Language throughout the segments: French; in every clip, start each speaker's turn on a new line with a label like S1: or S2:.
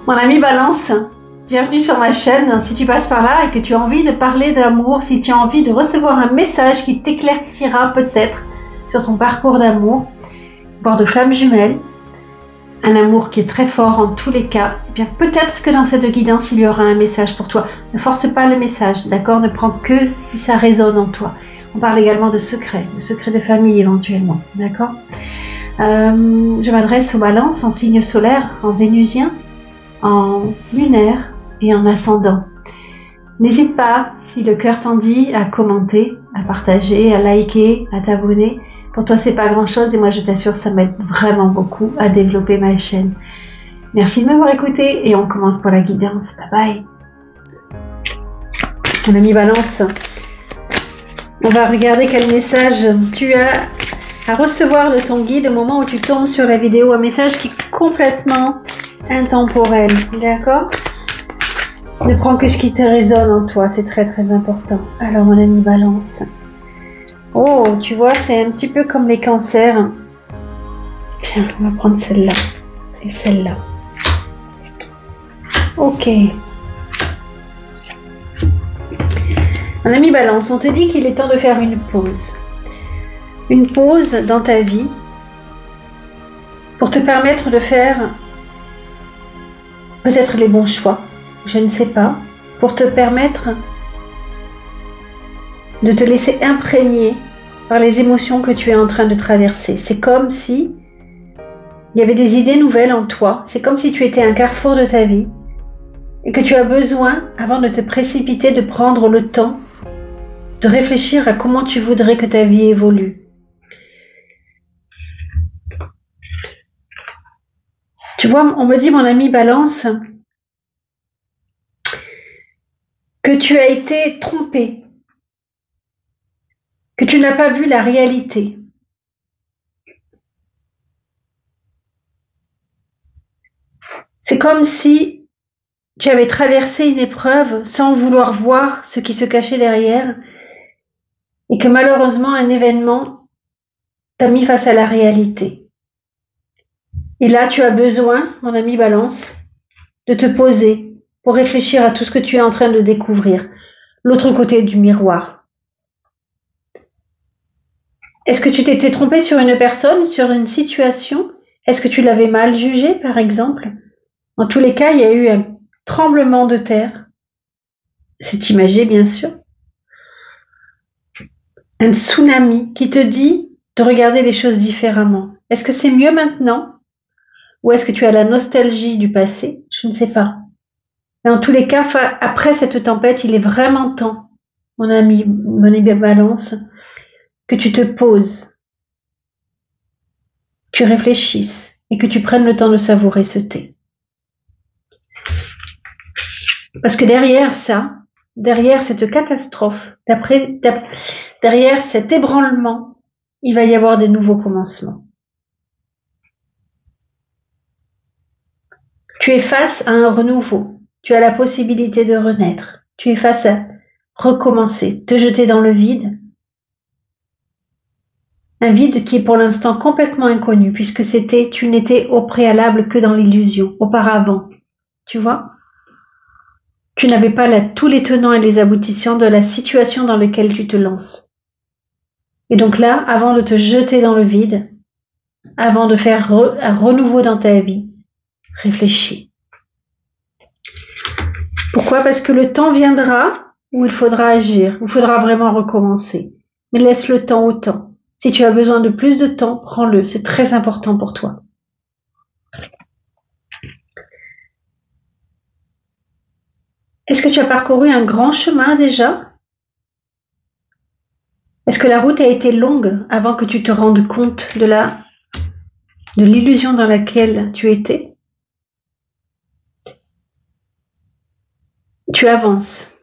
S1: Mon ami Balance, bienvenue sur ma chaîne. Si tu passes par là et que tu as envie de parler d'amour, si tu as envie de recevoir un message qui t'éclaircira peut-être sur ton parcours d'amour, voire de flamme jumelle, un amour qui est très fort en tous les cas, eh bien peut-être que dans cette guidance il y aura un message pour toi. Ne force pas le message, d'accord? Ne prends que si ça résonne en toi. On parle également de secrets de famille éventuellement, d'accord? Je m'adresse aux balances en signe solaire, en vénusien, en lunaire et en ascendant. N'hésite pas, si le cœur t'en dit, à commenter, à partager, à liker, à t'abonner. Pour toi, c'est pas grand chose et moi, je t'assure, ça m'aide vraiment beaucoup à développer ma chaîne. Merci de m'avoir écouté et on commence pour la guidance. Bye bye. Mon ami Balance, on va regarder quel message tu as à recevoir de ton guide au moment où tu tombes sur la vidéo. Un message qui est complètement intemporel, d'accord? Ne prends que ce qui te résonne en toi, c'est très très important. Alors mon ami Balance, oh tu vois, c'est un petit peu comme les cancers. Tiens, on va prendre celle-là et celle-là. Ok. Mon ami Balance, on te dit qu'il est temps de faire une pause. Une pause dans ta vie pour te permettre de faire peut-être les bons choix, je ne sais pas, pour te permettre de te laisser imprégner par les émotions que tu es en train de traverser. C'est comme si il y avait des idées nouvelles en toi, c'est comme si tu étais à un carrefour de ta vie et que tu as besoin, avant de te précipiter, de prendre le temps de réfléchir à comment tu voudrais que ta vie évolue. Tu vois, on me dit, mon ami Balance, que tu as été trompé, que tu n'as pas vu la réalité. C'est comme si tu avais traversé une épreuve sans vouloir voir ce qui se cachait derrière et que malheureusement un événement t'a mis face à la réalité. Et là, tu as besoin, mon ami Balance, de te poser pour réfléchir à tout ce que tu es en train de découvrir, l'autre côté du miroir. Est-ce que tu t'étais trompé sur une personne, sur une situation? Est-ce que tu l'avais mal jugé, par exemple? En tous les cas, il y a eu un tremblement de terre. C'est imagé, bien sûr. Un tsunami qui te dit de regarder les choses différemment. Est-ce que c'est mieux maintenant? Ou est-ce que tu as la nostalgie du passé? Je ne sais pas. Mais en tous les cas, après cette tempête, il est vraiment temps, mon ami Balance, que tu te poses, que tu réfléchisses et que tu prennes le temps de savourer ce thé. Parce que derrière ça, derrière cette catastrophe, derrière cet ébranlement, il va y avoir des nouveaux commencements. Tu es face à un renouveau. Tu as la possibilité de renaître. Tu es face à recommencer, te jeter dans le vide. Un vide qui est pour l'instant complètement inconnu puisque tu n'étais au préalable que dans l'illusion, auparavant. Tu vois? Tu n'avais pas tous les tenants et les aboutissants de la situation dans laquelle tu te lances. Et donc là, avant de te jeter dans le vide, avant de faire un renouveau dans ta vie, réfléchis. Pourquoi? Parce que le temps viendra où il faudra agir, où il faudra vraiment recommencer. Mais laisse le temps au temps. Si tu as besoin de plus de temps, prends-le. C'est très important pour toi. Est-ce que tu as parcouru un grand chemin déjà? Est-ce que la route a été longue avant que tu te rendes compte de l'illusion dans laquelle tu étais? Tu avances.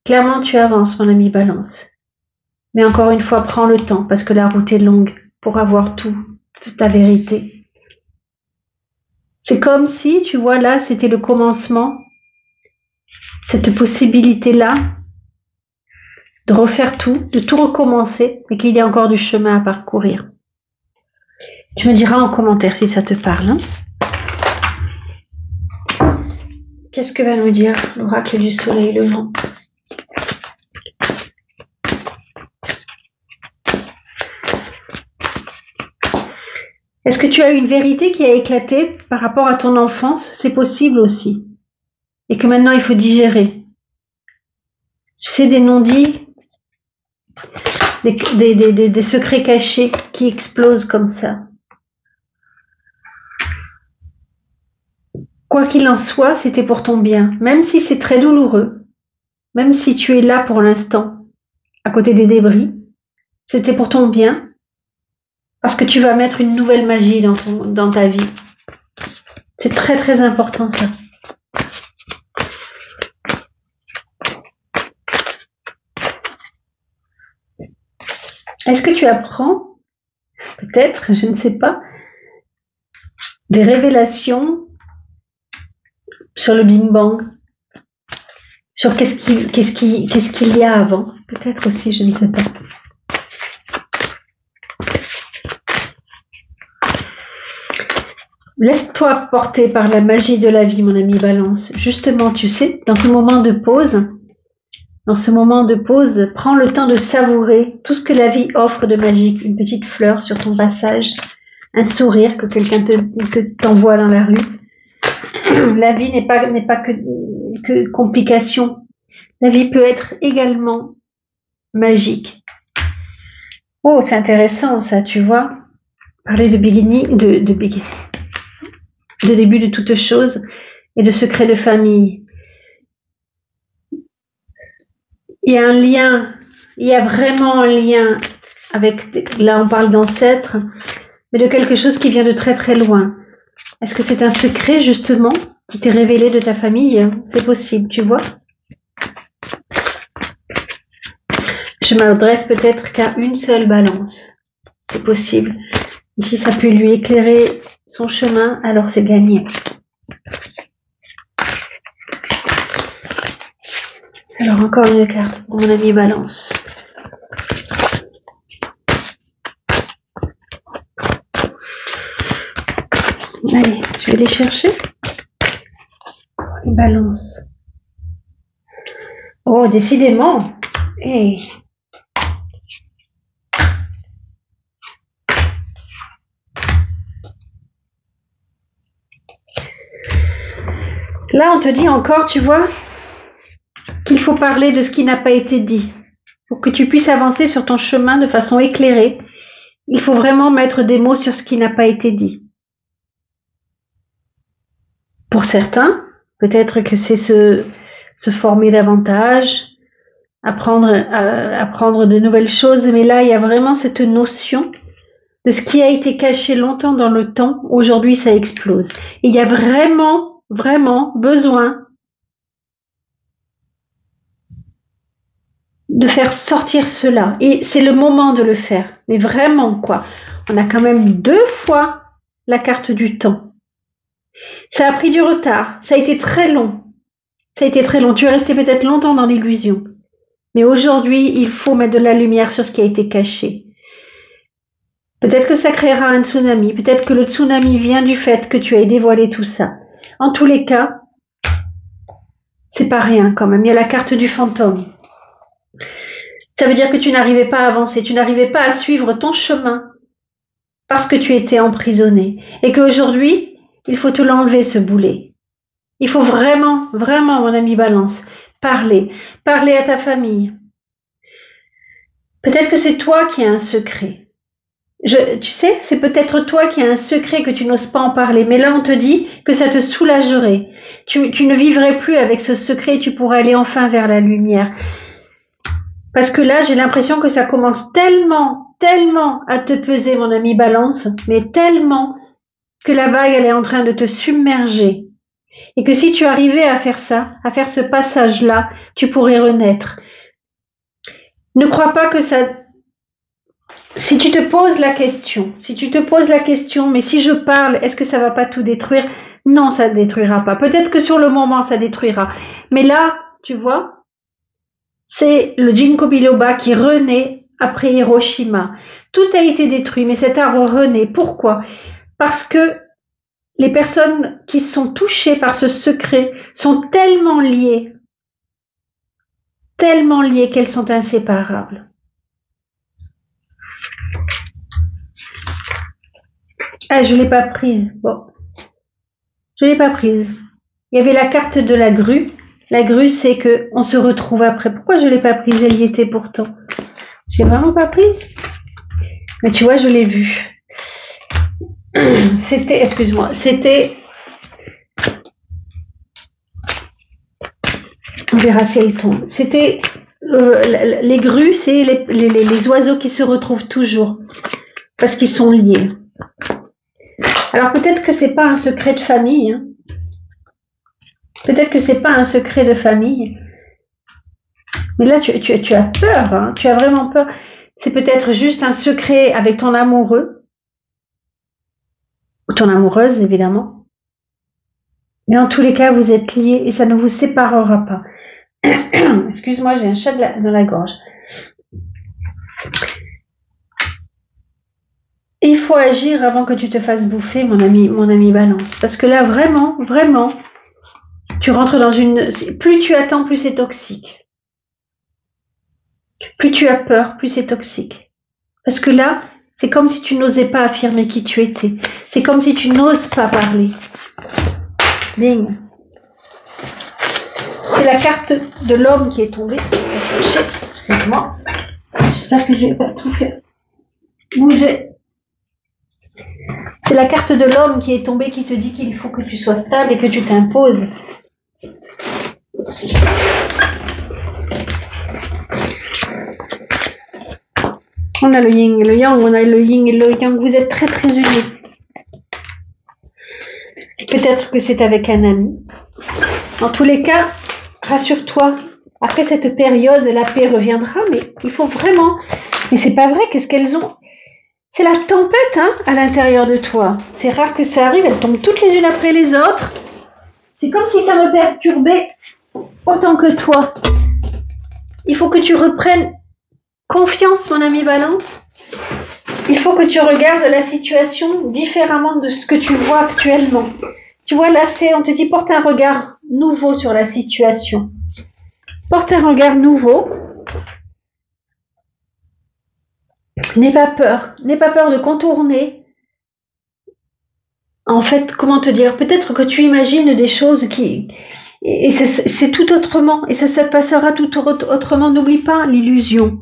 S1: Clairement, tu avances, mon ami Balance. Mais encore une fois, prends le temps parce que la route est longue pour avoir toute ta vérité. C'est comme si, tu vois, là, c'était le commencement, cette possibilité-là de refaire tout, de tout recommencer, mais qu'il y a encore du chemin à parcourir. Tu me diras en commentaire si ça te parle. Hein? Qu'est-ce que va nous dire l'oracle du soleil levant? Est-ce que tu as une vérité qui a éclaté par rapport à ton enfance? C'est possible aussi. Et que maintenant il faut digérer. Tu sais, des non-dits, des secrets cachés qui explosent comme ça. Quoi qu'il en soit, c'était pour ton bien. Même si c'est très douloureux, même si tu es là pour l'instant, à côté des débris, c'était pour ton bien. Parce que tu vas mettre une nouvelle magie dans ta vie. C'est très très important ça. Est-ce que tu apprends, peut-être, je ne sais pas, des révélations sur le Big Bang, sur qu'est-ce qu'il y a avant, peut-être aussi, je ne sais pas. Laisse-toi porter par la magie de la vie, mon ami Balance. Justement, tu sais, dans ce moment de pause, prends le temps de savourer tout ce que la vie offre de magique. Une petite fleur sur ton passage, un sourire que quelqu'un t'envoie dans la rue. La vie n'est pas que complication. La vie peut être également magique. Oh, c'est intéressant ça, tu vois. Parler de beginning, de début de toute chose et de secret de famille. Il y a un lien, il y a vraiment un lien avec, là on parle d'ancêtres, mais de quelque chose qui vient de très très loin. Est-ce que c'est un secret justement qui t'est révélé de ta famille? C'est possible, tu vois. Je m'adresse peut-être qu'à une seule Balance. C'est possible. Et si ça peut lui éclairer son chemin, alors c'est gagné. Alors encore une carte pour mon ami Balance. Allez, je vais les chercher. Les Balances. Oh, décidément. Hey. Là, on te dit encore, tu vois, qu'il faut parler de ce qui n'a pas été dit. Pour que tu puisses avancer sur ton chemin de façon éclairée, il faut vraiment mettre des mots sur ce qui n'a pas été dit. Pour certains, peut-être que c'est se former davantage, apprendre de nouvelles choses, mais là, il y a vraiment cette notion de ce qui a été caché longtemps dans le temps. Aujourd'hui, ça explose. Et il y a vraiment besoin de faire sortir cela. Et c'est le moment de le faire. Mais vraiment, quoi. On a quand même 2 fois la carte du temps. Ça a pris du retard. Ça a été très long. Tu es resté peut-être longtemps dans l'illusion. Mais aujourd'hui, il faut mettre de la lumière sur ce qui a été caché. Peut-être que ça créera un tsunami. Peut-être que le tsunami vient du fait que tu aies dévoilé tout ça. En tous les cas, c'est pas rien quand même. Il y a la carte du fantôme. Ça veut dire que tu n'arrivais pas à avancer, tu n'arrivais pas à suivre ton chemin parce que tu étais emprisonné. Et qu'aujourd'hui, il faut te l'enlever ce boulet. Il faut vraiment, mon ami Balance, parler à ta famille. Peut-être que c'est toi qui as un secret. Tu sais, c'est peut-être toi qui as un secret que tu n'oses pas en parler, mais là on te dit que ça te soulagerait. Tu ne vivrais plus avec ce secret et tu pourrais aller enfin vers la lumière. Parce que là, j'ai l'impression que ça commence tellement à te peser, mon ami Balance, mais tellement que la vague, elle est en train de te submerger. Et que si tu arrivais à faire ça, à faire ce passage-là, tu pourrais renaître. Ne crois pas que ça... Si tu te poses la question, mais si je parle, est-ce que ça va pas tout détruire? Non, ça ne détruira pas. Peut-être que sur le moment, ça détruira. Mais là, tu vois, c'est le Ginkgo biloba qui renaît après Hiroshima. Tout a été détruit, mais cet arbre renaît. Pourquoi? Parce que les personnes qui sont touchées par ce secret sont tellement liées qu'elles sont inséparables. Ah, je l'ai pas prise. Bon, je l'ai pas prise. Il y avait la carte de la grue. La grue, c'est que on se retrouve après. Pourquoi je l'ai pas prise? Elle y était pourtant. J'ai vraiment pas prise. Mais tu vois, je l'ai vue. C'était, excuse-moi, c'était. On verra si elle tombe. C'était les grues, c'est les oiseaux qui se retrouvent toujours parce qu'ils sont liés. Alors peut-être que c'est pas un secret de famille. Hein. Peut-être que c'est pas un secret de famille. Mais là, tu as peur. Hein. Tu as vraiment peur. C'est peut-être juste un secret avec ton amoureux ou ton amoureuse, évidemment. Mais en tous les cas, vous êtes liés et ça ne vous séparera pas. Excuse-moi, j'ai un chat dans la gorge. Il faut agir avant que tu te fasses bouffer, mon ami Balance. Parce que là, vraiment, tu rentres dans une... Plus tu attends, plus c'est toxique. Plus tu as peur, plus c'est toxique. Parce que là, c'est comme si tu n'osais pas affirmer qui tu étais. C'est comme si tu n'oses pas parler. Bing. C'est la carte de l'homme qui est tombée. Excuse-moi. J'espère que je vais pas tout faire bouger. C'est la carte de l'homme qui est tombée qui te dit qu'il faut que tu sois stable et que tu t'imposes. On a le yin et le yang, on a le yin et le yang. Vous êtes très très unis. Peut-être que c'est avec un ami. En tous les cas, rassure-toi. Après cette période, la paix reviendra, mais il faut vraiment... Mais c'est pas vrai, qu'est-ce qu'elles ont? C'est la tempête, hein, à l'intérieur de toi. C'est rare que ça arrive, elles tombent toutes les unes après les autres. C'est comme si ça me perturbait autant que toi. Il faut que tu reprennes confiance, mon ami Balance. Il faut que tu regardes la situation différemment de ce que tu vois actuellement. Tu vois, là, on te dit, porte un regard nouveau sur la situation. Porte un regard nouveau. N'aie pas peur de contourner. En fait, comment te dire? Peut-être que tu imagines des choses et c'est tout autrement, et ça se passera tout autrement. N'oublie pas l'illusion.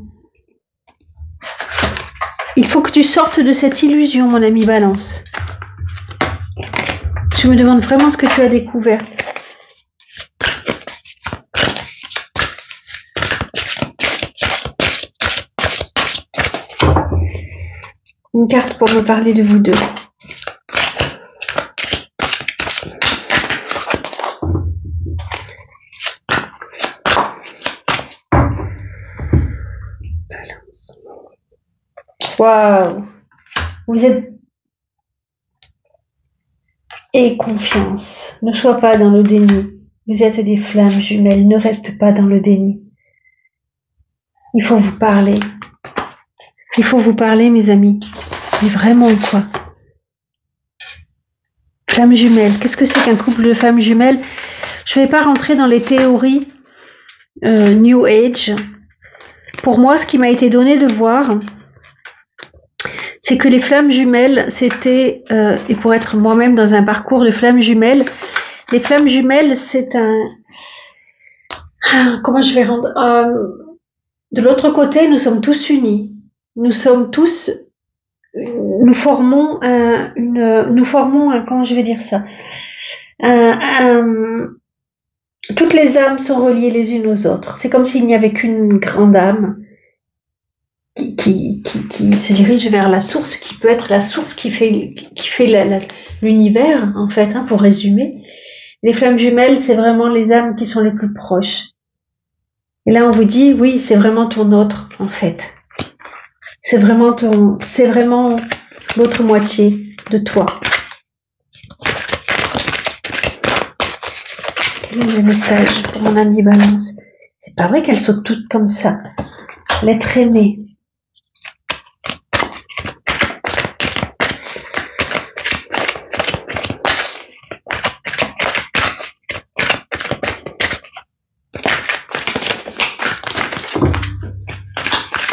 S1: Il faut que tu sortes de cette illusion, mon ami Balance. Je me demande vraiment ce que tu as découvert. Une carte pour me parler de vous deux. Balance. Waouh! Vous êtes... Et confiance. Ne sois pas dans le déni. Vous êtes des flammes jumelles. Ne reste pas dans le déni. Il faut vous parler. Il faut vous parler, mes amis. Mais vraiment, quoi. Flammes jumelles. Qu'est-ce que c'est qu'un couple de femmes jumelles? Je ne vais pas rentrer dans les théories New Age. Pour moi, ce qui m'a été donné de voir, c'est que les flammes jumelles, c'était, et pour être moi-même dans un parcours de flammes jumelles, les flammes jumelles, c'est comment je vais rendre, de l'autre côté, nous sommes tous unis. Nous sommes tous, nous formons comment je vais dire ça, toutes les âmes sont reliées les unes aux autres. C'est comme s'il n'y avait qu'une grande âme qui se dirige vers la source, qui peut être la source qui fait l'univers, en fait, hein, pour résumer. Les flammes jumelles, c'est vraiment les âmes qui sont les plus proches. Et là, on vous dit, oui, c'est vraiment ton autre, en fait. C'est vraiment l'autre moitié de toi. Quel est le message pour mon amie Balance? C'est pas vrai qu'elles sont toutes comme ça. L'être aimé.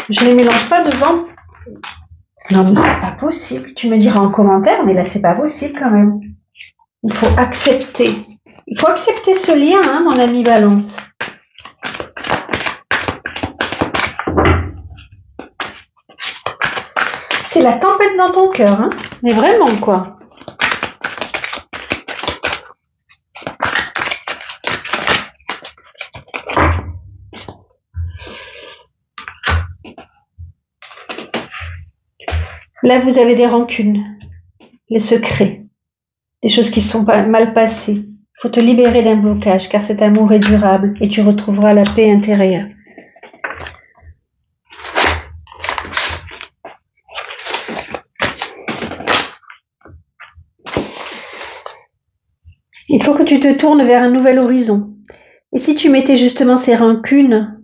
S1: Je les mélange pas devant. Non, mais c'est pas possible. Tu me diras en commentaire, mais là, c'est pas possible quand même. Il faut accepter. Il faut accepter ce lien, hein, mon ami Balance. C'est la tempête dans ton cœur, hein. Mais vraiment, quoi. Là, vous avez des rancunes, les secrets, des choses qui sont mal passées. Il faut te libérer d'un blocage, car cet amour est durable et tu retrouveras la paix intérieure. Il faut que tu te tournes vers un nouvel horizon. Et si tu mettais justement ces rancunes,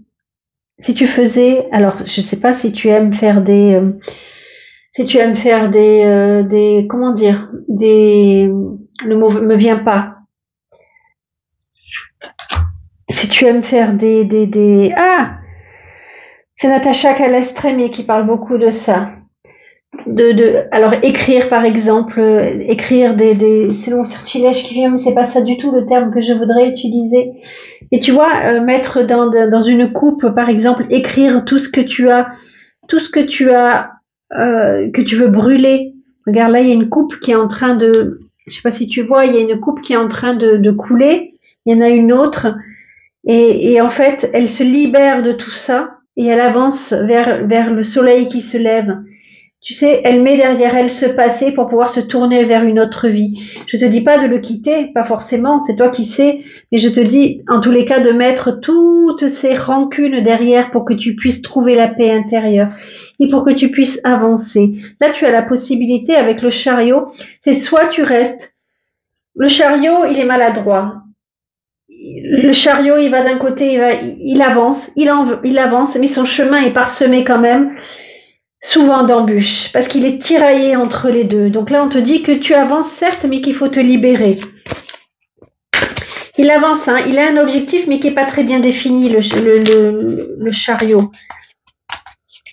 S1: si tu faisais, alors je sais pas si tu aimes faire des comment dire, le mot me vient pas. Si tu aimes faire c'est Natacha Calestrémé qui parle beaucoup de ça. Alors écrire par exemple, écrire c'est mon sortilège qui vient, mais c'est pas ça du tout le terme que je voudrais utiliser. Et tu vois, mettre dans une coupe par exemple, écrire tout ce que tu as, que tu veux brûler. Regarde là, il y a une coupe qui est en train de, je sais pas si tu vois, il y a une coupe qui est en train de couler. Il y en a une autre, et en fait, elle se libère de tout ça et elle avance vers le soleil qui se lève. Tu sais, elle met derrière elle ce passé pour pouvoir se tourner vers une autre vie. Je te dis pas de le quitter, pas forcément, c'est toi qui sais, mais je te dis en tous les cas de mettre toutes ces rancunes derrière pour que tu puisses trouver la paix intérieure et pour que tu puisses avancer. Là, tu as la possibilité avec le chariot, c'est soit tu restes. Le chariot, il est maladroit. Le chariot, il va d'un côté, il avance, il avance, mais son chemin est parsemé quand même souvent d'embûches, parce qu'il est tiraillé entre les deux. Donc là, on te dit que tu avances, certes, mais qu'il faut te libérer. Il avance, hein, il a un objectif, mais qui est pas très bien défini, le chariot.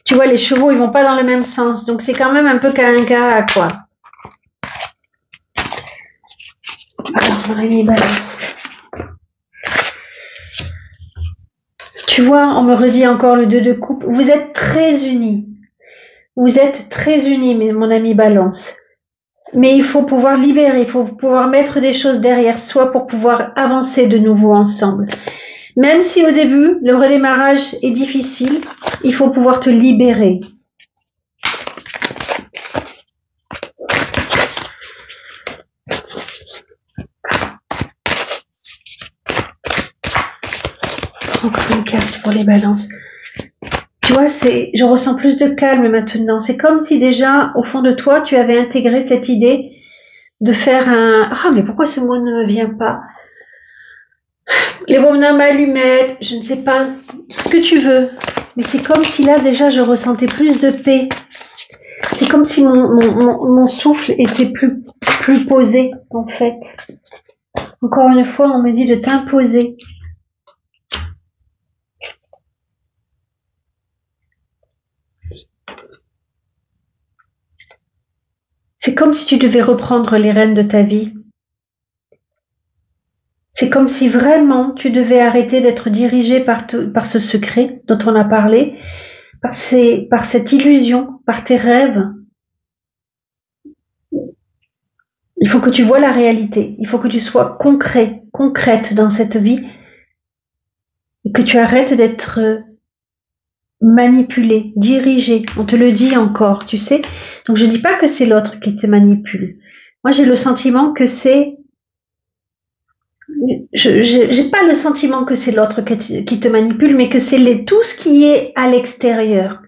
S1: Tu vois, les chevaux, ils vont pas dans le même sens, donc c'est quand même un peu calinca, quoi. Alors, Rémi Balance. Tu vois, on me redit encore le 2 de coupe. Vous êtes très unis. Vous êtes très unis, mon ami Balance. Mais il faut pouvoir libérer, il faut pouvoir mettre des choses derrière soi pour pouvoir avancer de nouveau ensemble. Même si au début, le redémarrage est difficile, il faut pouvoir te libérer. Encore une carte pour les balances. Tu vois, je ressens plus de calme maintenant. C'est comme si déjà, au fond de toi, tu avais intégré cette idée de faire mais pourquoi ce mot ne me vient pas? Les bonhommes allumettes, je ne sais pas, ce que tu veux. Mais c'est comme si là, déjà, je ressentais plus de paix. C'est comme si mon souffle était plus posé, en fait. Encore une fois, on me dit de t'imposer. C'est comme si tu devais reprendre les rênes de ta vie. C'est comme si vraiment tu devais arrêter d'être dirigé par ce secret dont on a parlé, par cette illusion, par tes rêves. Il faut que tu vois la réalité. Il faut que tu sois concrète dans cette vie et que tu arrêtes d'être manipulé, dirigé. On te le dit encore, tu sais. Donc je dis pas que c'est l'autre qui te manipule. Moi j'ai le sentiment que j'ai pas le sentiment que c'est l'autre qui te manipule, mais que c'est tout ce qui est à l'extérieur.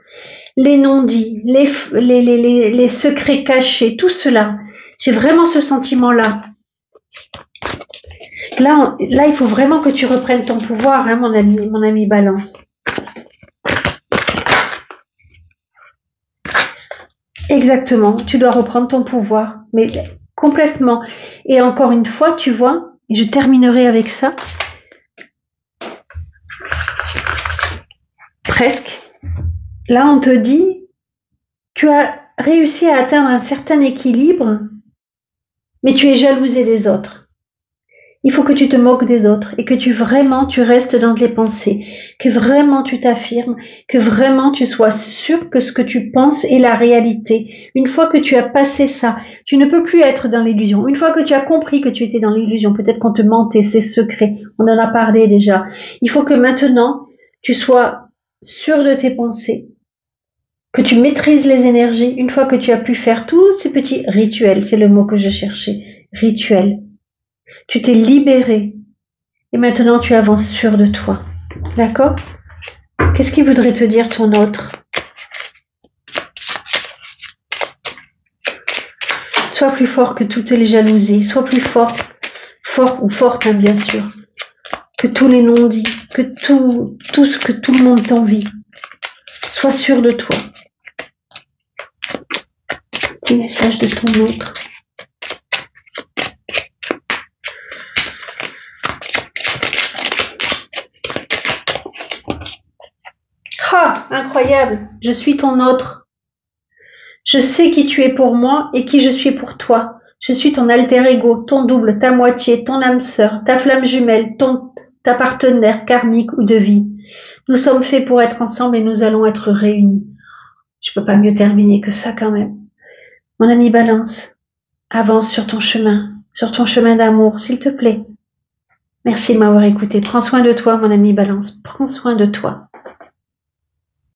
S1: Les non-dits, les secrets cachés, tout cela. J'ai vraiment ce sentiment-là. Là, il faut vraiment que tu reprennes ton pouvoir, hein, mon ami Balance. Exactement, tu dois reprendre ton pouvoir, mais complètement. Et encore une fois, tu vois, et je terminerai avec ça. Presque. là, on te dit, tu as réussi à atteindre un certain équilibre, mais tu es jalousé des autres. Il faut que tu te moques des autres et que tu restes dans les pensées, que vraiment tu t'affirmes, que vraiment tu sois sûr que ce que tu penses est la réalité. Une fois que tu as passé ça, tu ne peux plus être dans l'illusion. Une fois que tu as compris que tu étais dans l'illusion, peut-être qu'on te mentait, c'est secret, on en a parlé déjà. Il faut que maintenant tu sois sûr de tes pensées, que tu maîtrises les énergies. Une fois que tu as pu faire tous ces petits rituels, c'est le mot que je cherchais, rituels. Tu t'es libéré et maintenant tu avances sûr de toi. D'accord? Qu'est-ce qu'il voudrait te dire ton autre? Sois plus fort que toutes les jalousies. Sois plus fort ou forte, hein, bien sûr, que tous les non-dits, que tout ce que tout le monde t'envie. Sois sûr de toi. Petit message de ton autre. Ah, incroyable, je suis ton autre. Je sais qui tu es pour moi et qui je suis pour toi. Je suis ton alter ego, ton double, ta moitié, ton âme sœur, ta flamme jumelle, ta partenaire karmique ou de vie. Nous sommes faits pour être ensemble et nous allons être réunis. Je peux pas mieux terminer que ça quand même. Mon ami Balance, avance sur ton chemin d'amour, s'il te plaît. Merci de m'avoir écouté. Prends soin de toi, mon ami Balance. Prends soin de toi.